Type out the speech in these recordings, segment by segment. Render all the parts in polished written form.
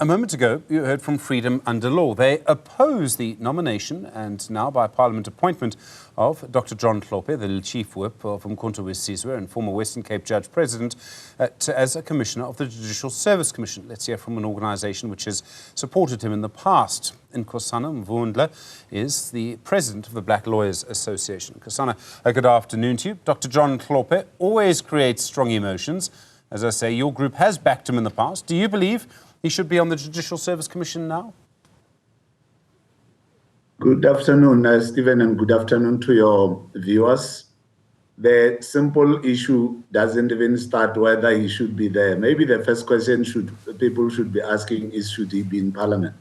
A moment ago, you heard from Freedom Under Law. They oppose the nomination and now by Parliament appointment of Dr John Hlophe, the Chief Whip of Umkhonto weSizwe and former Western Cape Judge President, as a Commissioner of the Judicial Service Commission. Let's hear from an organisation which has supported him in the past. Nkosana Mvundlela is the President of the Black Lawyers Association. Nkosana, good afternoon to you. Dr John Hlophe always creates strong emotions. As I say, your group has backed him in the past. Do you believe he should be on the Judicial Service Commission now? Good afternoon, Stephen, and good afternoon to your viewers. The simple issue doesn't even start whether he should be there. Maybe the first question people should be asking is, should he be in Parliament?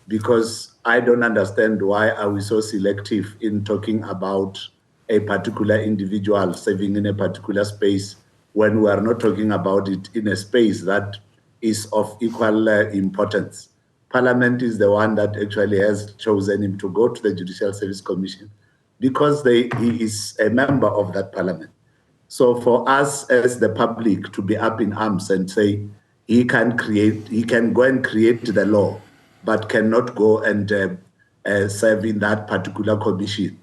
Because I don't understand why are we so selective in talking about a particular individual serving in a particular space when we are not talking about it in a space that is of equal importance. Parliament is the one that actually has chosen him to go to the Judicial Service Commission because he is a member of that Parliament. So for us as the public to be up in arms and say he can go and create the law, but cannot go and serve in that particular commission,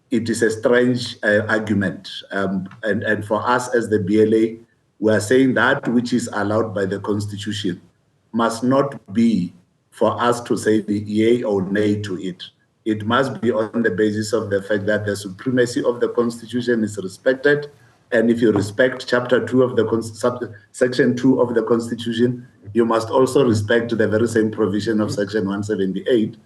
it is a strange argument. And for us as the BLA, we are saying that which is allowed by the Constitution must not be for us to say the yay or nay to it. It must be on the basis of the fact that the supremacy of the Constitution is respected. And if you respect Chapter 2 of Section 2 of the Constitution, you must also respect the very same provision of Section 178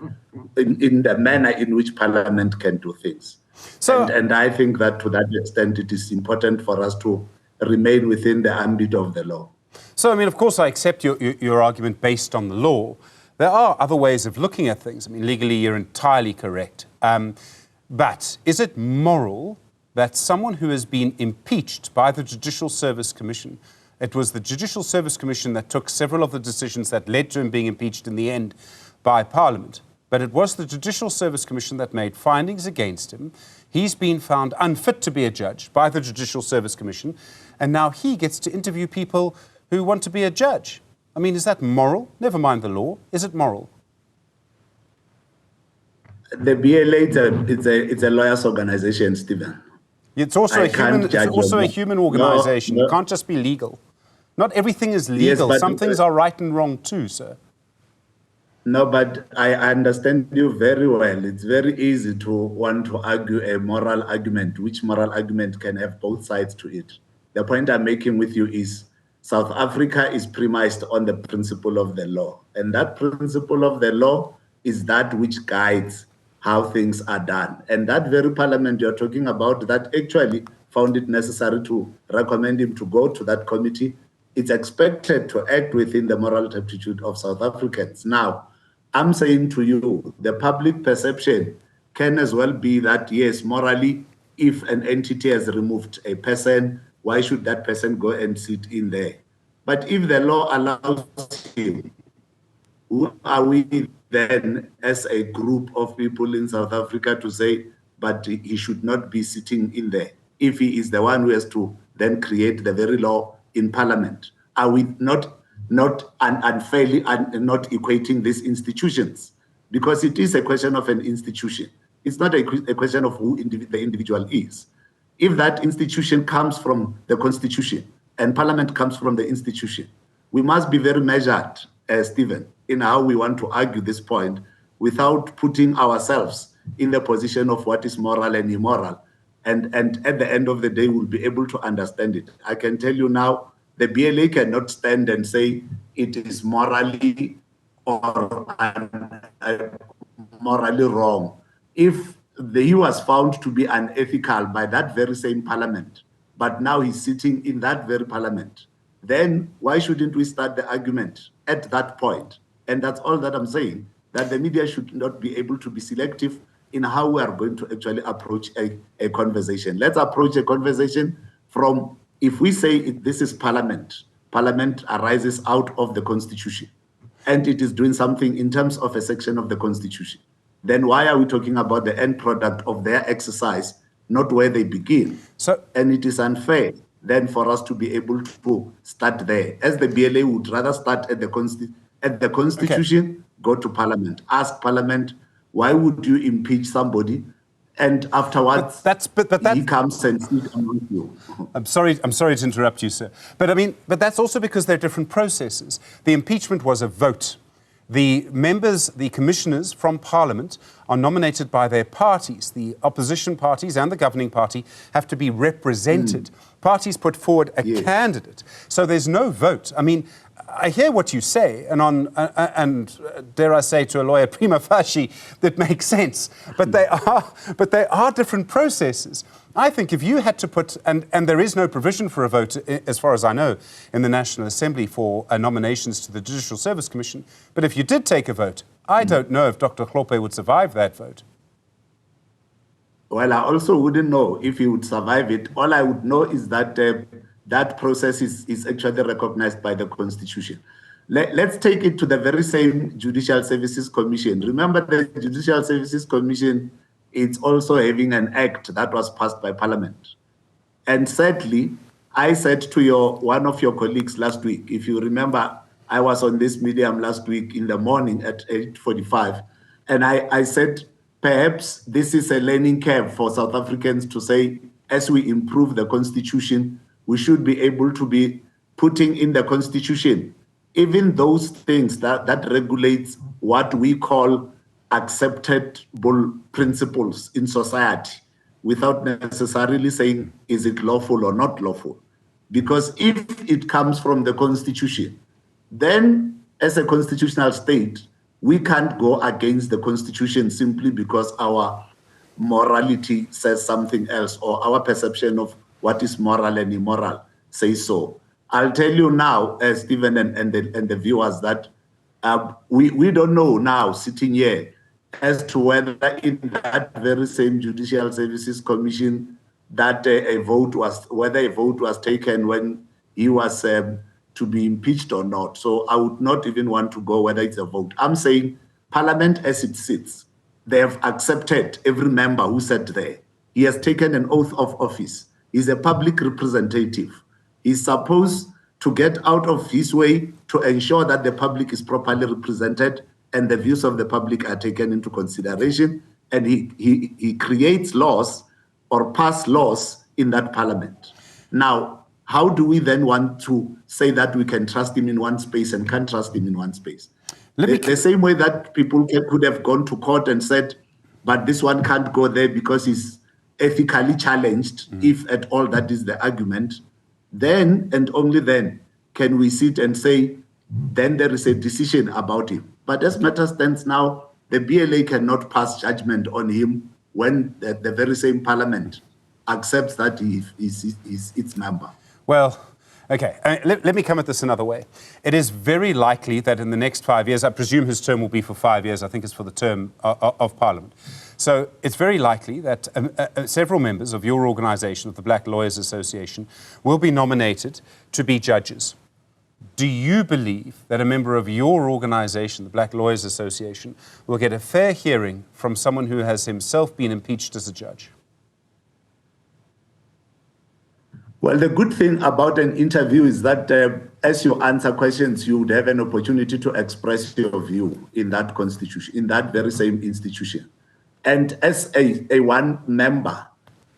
in the manner in which Parliament can do things. So, and I think that to that extent, it is important for us to remain within the ambit of the law. So, I mean, of course, I accept your argument based on the law. There are other ways of looking at things. I mean, legally, you're entirely correct. But is it moral that someone who has been impeached by the Judicial Service Commission, it was the Judicial Service Commission that took several of the decisions that led to him being impeached in the end by Parliament, but it was the Judicial Service Commission that made findings against him. He's been found unfit to be a judge by the Judicial Service Commission, and now he gets to interview people who want to be a judge. I mean, is that moral? Never mind the law. Is it moral? The BLA, it's a lawyers' organization, Stephen. It's also a human organization. No. It can't just be legal. Not everything is legal. Yes, some things are right and wrong too, sir. No, but I understand you very well. It's very easy to want to argue a moral argument, which moral argument can have both sides to it. The point I'm making with you is South Africa is premised on the principle of the law. And that principle of the law is that which guides how things are done. And that very Parliament you're talking about that actually found it necessary to recommend him to go to that committee, it's expected to act within the moral turpitude of South Africans. Now, I'm saying to you, the public perception can as well be that, yes, morally, if an entity has removed a person, why should that person go and sit in there? But if the law allows him, who are we then as a group of people in South Africa to say, but he should not be sitting in there if he is the one who has to then create the very law in Parliament? Are we not unfairly and not equating these institutions? Because it is a question of an institution. It's not a question of who the individual is. If that institution comes from the Constitution and Parliament comes from the institution, we must be very measured, Stephen, in how we want to argue this point without putting ourselves in the position of what is moral and immoral. And at the end of the day, we'll be able to understand it. I can tell you now, the BLA cannot stand and say it is morally or morally wrong. If he was found to be unethical by that very same Parliament, but now he's sitting in that very Parliament, then why shouldn't we start the argument at that point? And that's all that I'm saying, that the media should not be able to be selective in how we are going to actually approach a conversation. Let's approach a conversation from, if we say this is Parliament, Parliament arises out of the Constitution, and it is doing something in terms of a section of the Constitution, then why are we talking about the end product of their exercise, not where they begin? And it is unfair then for us to be able to start there, as the BLA would rather start at at the Constitution, go to Parliament. Ask Parliament, why would you impeach somebody? And afterwards, he comes and sits among you. I'm sorry to interrupt you, sir. But that's also because there are different processes. The impeachment was a vote. The members, the commissioners from Parliament are nominated by their parties. The opposition parties and the governing party have to be represented. Parties put forward a candidate. So there's no vote. I mean, I hear what you say, and dare I say to a lawyer, prima facie, that makes sense. But they are different processes. I think if you had to put, and there is no provision for a vote, as far as I know, in the National Assembly for nominations to the Judicial Service Commission, but if you did take a vote, I don't know if Dr. Hlophe would survive that vote. Well, I also wouldn't know if he would survive it. All I would know is that that process is actually recognized by the Constitution. Let's take it to the very same Judicial Services Commission. Remember, the Judicial Services Commission, it's also having an act that was passed by Parliament. And sadly, I said to one of your colleagues last week, if you remember, I was on this medium last week in the morning at 8:45, and I said, perhaps this is a learning curve for South Africans to say, as we improve the Constitution, we should be able to be putting in the Constitution even those things that regulates what we call acceptable principles in society, without necessarily saying, is it lawful or not lawful? Because if it comes from the Constitution, then as a constitutional state, we can't go against the Constitution simply because our morality says something else, or our perception of what is moral and immoral says so. I'll tell you now, Stephen and the viewers, that we don't know now, sitting here, as to whether in that very same Judicial Services Commission that whether a vote was taken when he was to be impeached or not. So I would not even want to go whether it's a vote. I'm saying Parliament as it sits, they have accepted every member who sat there. He has taken an oath of office. He's a public representative. He's supposed to get out of his way to ensure that the public is properly represented and the views of the public are taken into consideration. And he creates laws or pass laws in that Parliament. Now, how do we then want to say that we can trust him in one space and can't trust him in one space? The same way that people could have gone to court and said, but this one can't go there because he's ethically challenged, if at all that is the argument, then and only then can we sit and say, then there is a decision about him. But as matters stands now, the BLA cannot pass judgment on him when the very same Parliament accepts that he is its member. Well, okay, let me come at this another way. It is very likely that in the next 5 years, I presume his term will be for 5 years, I think it's for the term of Parliament. So it's very likely that several members of your organisation, of the Black Lawyers Association, will be nominated to be judges. Do you believe that a member of your organisation, the Black Lawyers Association, will get a fair hearing from someone who has himself been impeached as a judge? Well, the good thing about an interview is that as you answer questions, you would have an opportunity to express your view in that constitution, in that very same institution. And as a one member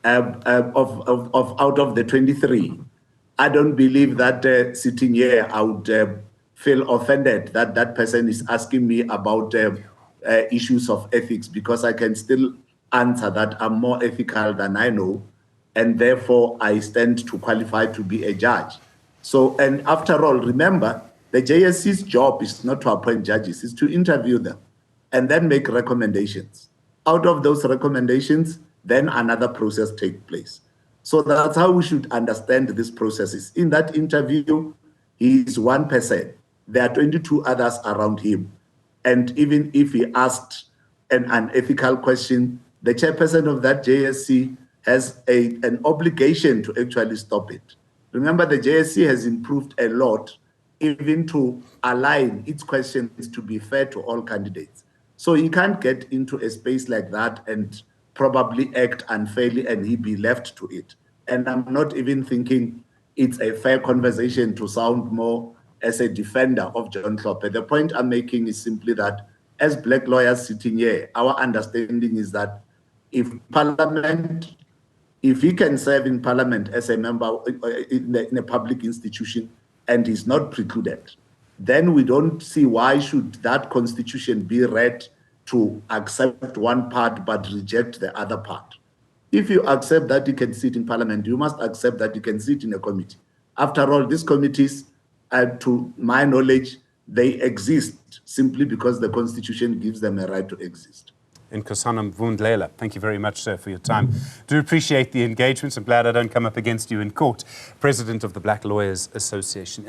of out of the 23, I don't believe that sitting here, I would feel offended that that person is asking me about issues of ethics, because I can still answer that I'm more ethical than I know, and therefore I stand to qualify to be a judge. So, and after all, remember, the JSC's job is not to appoint judges, it's to interview them and then make recommendations. Out of those recommendations, then another process takes place. So that's how we should understand these processes. In that interview, he is one person. There are 22 others around him. And even if he asked an unethical question, the chairperson of that JSC has an obligation to actually stop it. Remember, the JSC has improved a lot, even to align its questions to be fair to all candidates. So he can't get into a space like that and probably act unfairly and he be left to it. And I'm not even thinking it's a fair conversation to sound more as a defender of John Hlophe. The point I'm making is simply that as black lawyers sitting here, our understanding is that if he can serve in Parliament as a member in a public institution and is not precluded, then we don't see why should that constitution be read to accept one part but reject the other part. If you accept that he can sit in Parliament, you must accept that he can sit in a committee. After all, these committees, to my knowledge, they exist simply because the Constitution gives them a right to exist. Nkosana Mvundlela, thank you very much, sir, for your time. Do appreciate the engagement. I'm glad I don't come up against you in court. President of the Black Lawyers Association.